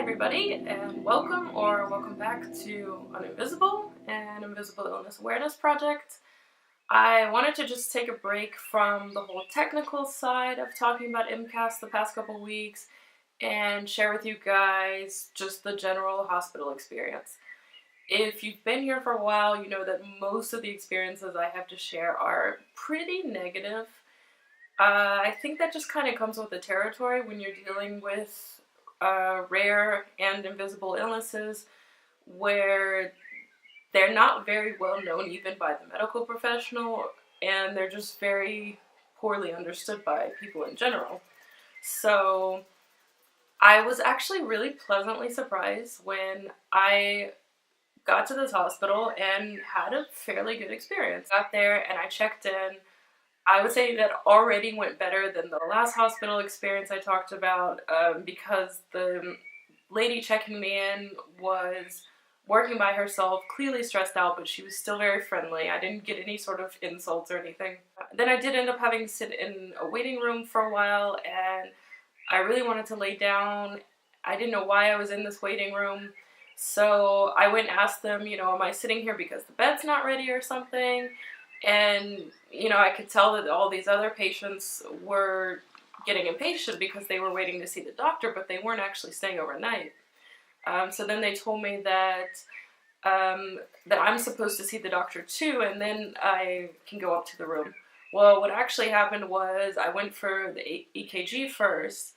everybody, and welcome back to Uninvisible, an Invisible Illness Awareness project. I wanted to just take a break from the whole technical side of talking about MCAS the past couple weeks and share with you guys just the general hospital experience. If you've been here for a while, you know that most of the experiences I have to share are pretty negative. I think that just kind of comes with the territory when you're dealing with rare and invisible illnesses where they're not very well known even by the medical professional, and they're just very poorly understood by people in general. So I was actually really pleasantly surprised when I got to this hospital and had a fairly good experience. Got there and I checked in. I would say that already went better than the last hospital experience I talked about because the lady checking me in was working by herself, clearly stressed out, but she was still very friendly. I didn't get any sort of insults or anything. Then I did end up having to sit in a waiting room for a while, and I really wanted to lay down. I didn't know why I was in this waiting room, so I went and asked them, am I sitting here because the bed's not ready or something? And, I could tell that all these other patients were getting impatient because they were waiting to see the doctor, but they weren't actually staying overnight. So then they told me that I'm supposed to see the doctor too, and then I can go up to the room. Well, what actually happened was I went for the EKG first,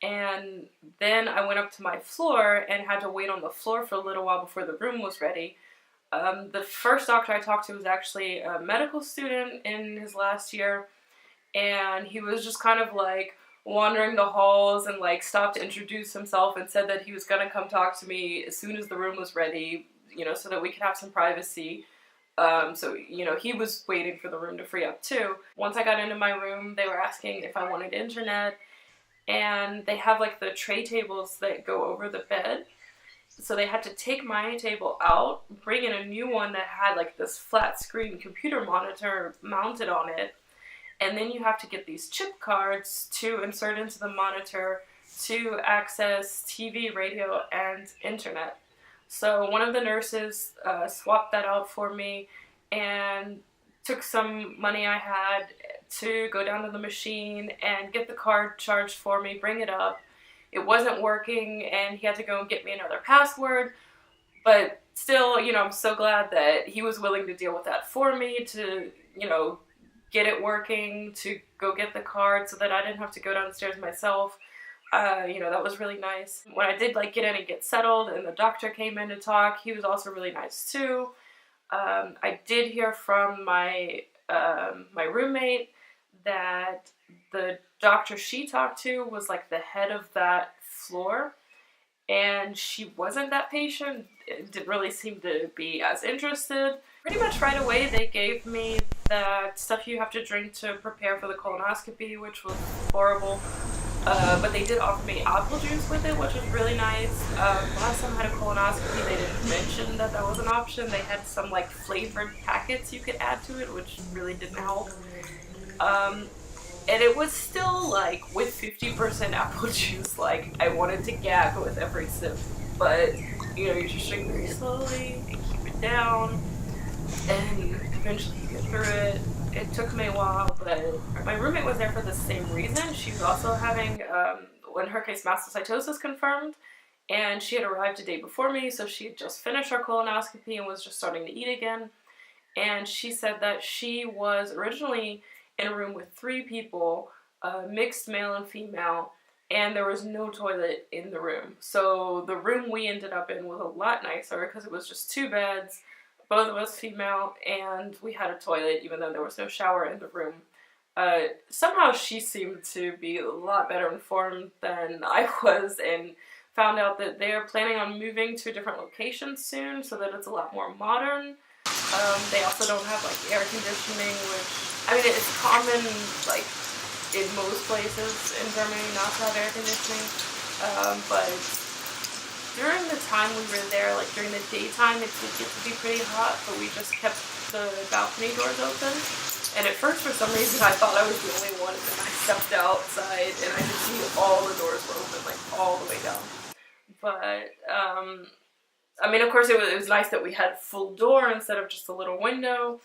and then I went up to my floor and had to wait on the floor for a little while before the room was ready. The first doctor I talked to was actually a medical student in his last year, and he was just kind of like wandering the halls and like stopped to introduce himself and said that he was gonna come talk to me as soon as the room was ready, so that we could have some privacy. So he was waiting for the room to free up too. Once I got into my room, they were asking if I wanted internet, and they have like the tray tables that go over the bed. So they had to take my table out, bring in a new one that had like this flat screen computer monitor mounted on it, and then you have to get these chip cards to insert into the monitor to access TV, radio, and internet. So one of the nurses swapped that out for me and took some money I had to go down to the machine and get the card charged for me, bring it up. It wasn't working, and he had to go and get me another password, but still, I'm so glad that he was willing to deal with that for me to, get it working, to go get the card so that I didn't have to go downstairs myself. That was really nice. When I did get in and get settled and the doctor came in to talk, he was also really nice too. I did hear from my roommate that the doctor she talked to was like the head of that floor, and she wasn't that patient. It didn't really seem to be as interested. Pretty much right away they gave me that stuff you have to drink to prepare for the colonoscopy, which was horrible. But they did offer me apple juice with it, which was really nice. Last time I had a colonoscopy, they didn't mention that was an option. They had some flavored packets you could add to it, which really didn't help. And it was still with 50% apple juice, I wanted to gag with every sip. But, you just drink very slowly and keep it down, and eventually you get through it. It took me a while, but my roommate was there for the same reason. She was also having, in her case, mastocytosis confirmed, and she had arrived a day before me, so she had just finished her colonoscopy and was just starting to eat again. And she said that she was originally in a room with 3 people, mixed male and female, and there was no toilet in the room. So the room we ended up in was a lot nicer because it was just 2 beds, both of us female, and we had a toilet even though there was no shower in the room. Somehow she seemed to be a lot better informed than I was, and found out that they're planning on moving to a different location soon so that it's a lot more modern. They also don't have air conditioning, which, it's common in most places in Germany not to have air conditioning, but during the time we were there, during the daytime, it did get to be pretty hot, but we just kept the balcony doors open. And at first, for some reason, I thought I was the only one, and then I stepped outside and I could see all the doors were open, all the way down. But I mean, of course, it was nice that we had full door instead of just a little window.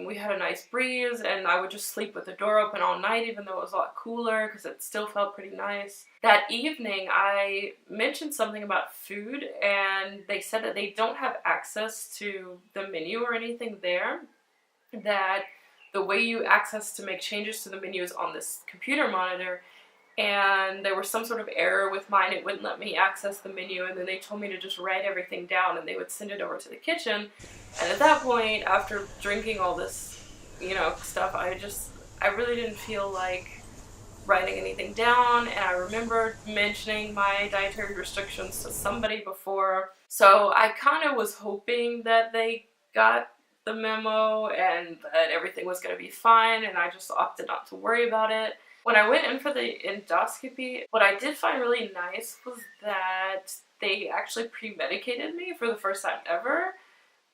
We had a nice breeze, and I would just sleep with the door open all night, even though it was a lot cooler, because it still felt pretty nice. That evening, I mentioned something about food, and they said that they don't have access to the menu or anything there, that the way you access to make changes to the menu is on this computer monitor, and there was some sort of error with mine. It wouldn't let me access the menu, and then they told me to just write everything down, and they would send it over to the kitchen. And at that point, after drinking all this, stuff, I really didn't feel like writing anything down, and I remember mentioning my dietary restrictions to somebody before, so I kind of was hoping that they got the memo and that everything was going to be fine, and I just opted not to worry about it. When I went in for the endoscopy, what I did find really nice was that they actually premedicated me for the first time ever.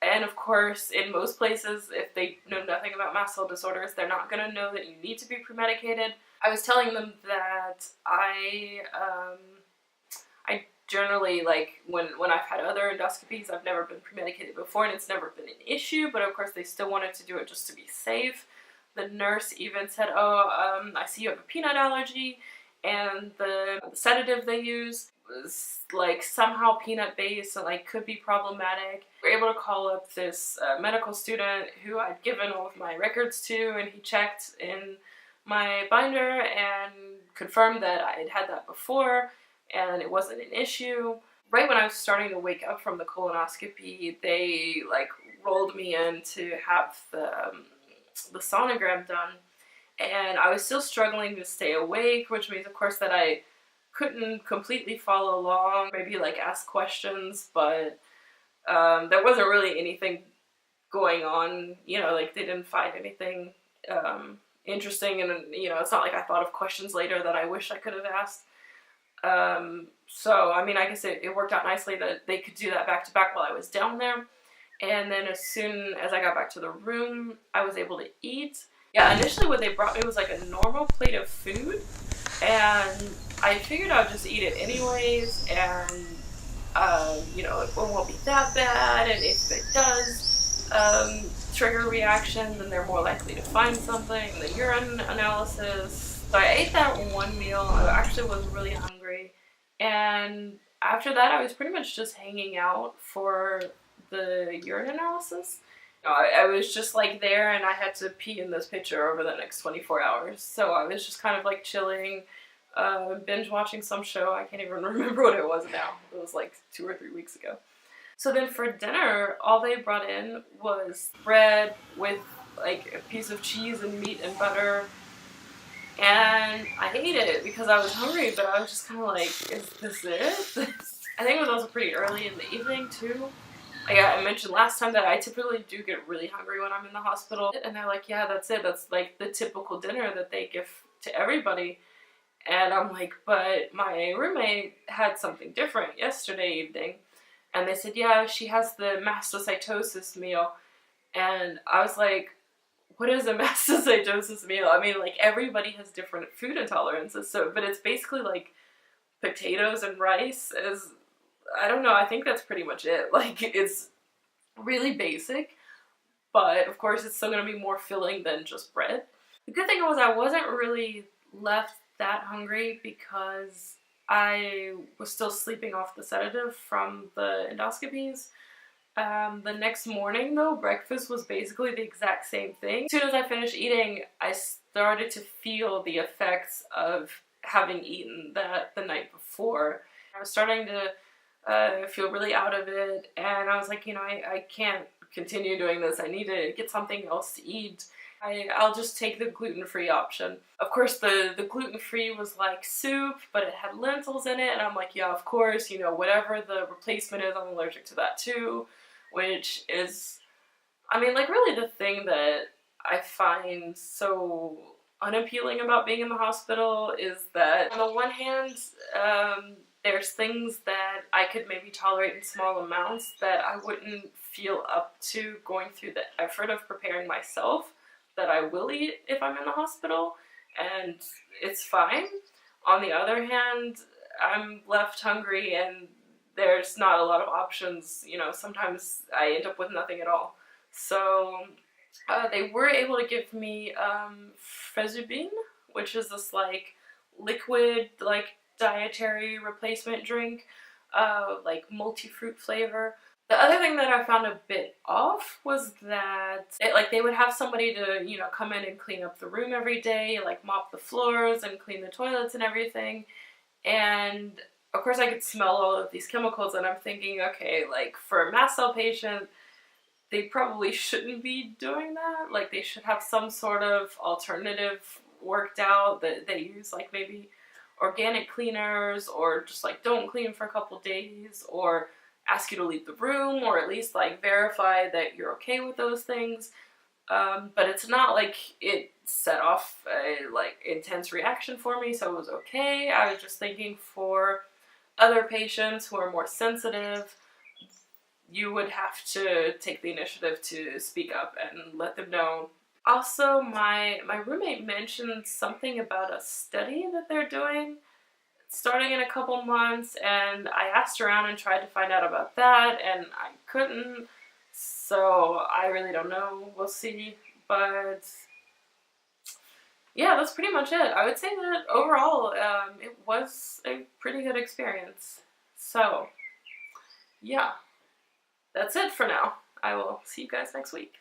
And of course, in most places, if they know nothing about mast cell disorders, they're not going to know that you need to be premedicated. I was telling them that I generally, like, when I've had other endoscopies, I've never been premedicated before, and it's never been an issue, but of course they still wanted to do it just to be safe. The nurse even said, I see you have a peanut allergy, and the sedative they use was like somehow peanut based and like could be problematic. We were able to call up this medical student who I'd given all of my records to, and he checked in my binder and confirmed that I had that before and it wasn't an issue. Right when I was starting to wake up from the colonoscopy, they like rolled me in to have the sonogram done, and I was still struggling to stay awake, which means of course that I couldn't completely follow along, maybe like ask questions, but there wasn't really anything going on, like they didn't find anything interesting, and it's not like I thought of questions later that I wish I could have asked. So I mean, I guess it worked out nicely that they could do that back to back while I was down there. And then as soon as I got back to the room, I was able to eat. Yeah, initially what they brought me was like a normal plate of food, and I figured I would just eat it anyways, and it won't be that bad, and if it does trigger a reaction, then they're more likely to find something, the urine analysis. So I ate that one meal. I actually was really hungry, and after that I was pretty much just hanging out for the urine analysis. I was just like there, and I had to pee in this pitcher over the next 24 hours. So I was just kind of like chilling, binge watching some show. I can't even remember what it was now. It was like 2 or 3 weeks ago. So then for dinner, all they brought in was bread with like a piece of cheese and meat and butter. And I ate it because I was hungry, but I was just kind of like, is this it? I think it was also pretty early in the evening too. Like I mentioned last time that I typically do get really hungry when I'm in the hospital. And they're like, yeah, that's it. That's like the typical dinner that they give to everybody. And I'm like, but my roommate had something different yesterday evening. And they said, yeah, she has the mastocytosis meal. And I was like, what is a mastocytosis meal? I mean, like, everybody has different food intolerances, but it's basically like potatoes and rice. I don't know, I think that's pretty much it. Like, it's really basic, but of course it's still going to be more filling than just bread. The good thing was I wasn't really left that hungry because I was still sleeping off the sedative from the endoscopies. The next morning, though, breakfast was basically the exact same thing. As soon as I finished eating, I started to feel the effects of having eaten that the night before. I was starting to feel really out of it, and I was like, I can't continue doing this. I need to get something else to eat. I'll just take the gluten-free option. Of course, the gluten-free was like soup, but it had lentils in it, and I'm like, yeah, of course, whatever the replacement is, I'm allergic to that too, which is, I mean, like, really the thing that I find so unappealing about being in the hospital is that, on the one hand, there's things that I could maybe tolerate in small amounts that I wouldn't feel up to going through the effort of preparing myself, that I will eat if I'm in the hospital, and it's fine. On the other hand, I'm left hungry and there's not a lot of options. You know, sometimes I end up with nothing at all. So they were able to give me Fezubin, which is this like liquid like dietary replacement drink, like multi-fruit flavor. The other thing that I found a bit off was that they would have somebody to, you know, come in and clean up the room every day, like mop the floors and clean the toilets and everything. And of course I could smell all of these chemicals and I'm thinking, okay, like for a mast cell patient, they probably shouldn't be doing that. Like they should have some sort of alternative worked out that they use, like maybe organic cleaners, or just like don't clean for a couple days, or ask you to leave the room, or at least like verify that you're okay with those things. But it's not like it set off a like intense reaction for me, so it was okay. I was just thinking for other patients who are more sensitive, you would have to take the initiative to speak up and let them know. Also, my roommate mentioned something about a study that they're doing starting in a couple months, and I asked around and tried to find out about that, and I couldn't, so I really don't know. We'll see. But yeah, that's pretty much it. I would say that overall, it was a pretty good experience. So yeah, that's it for now. I will see you guys next week.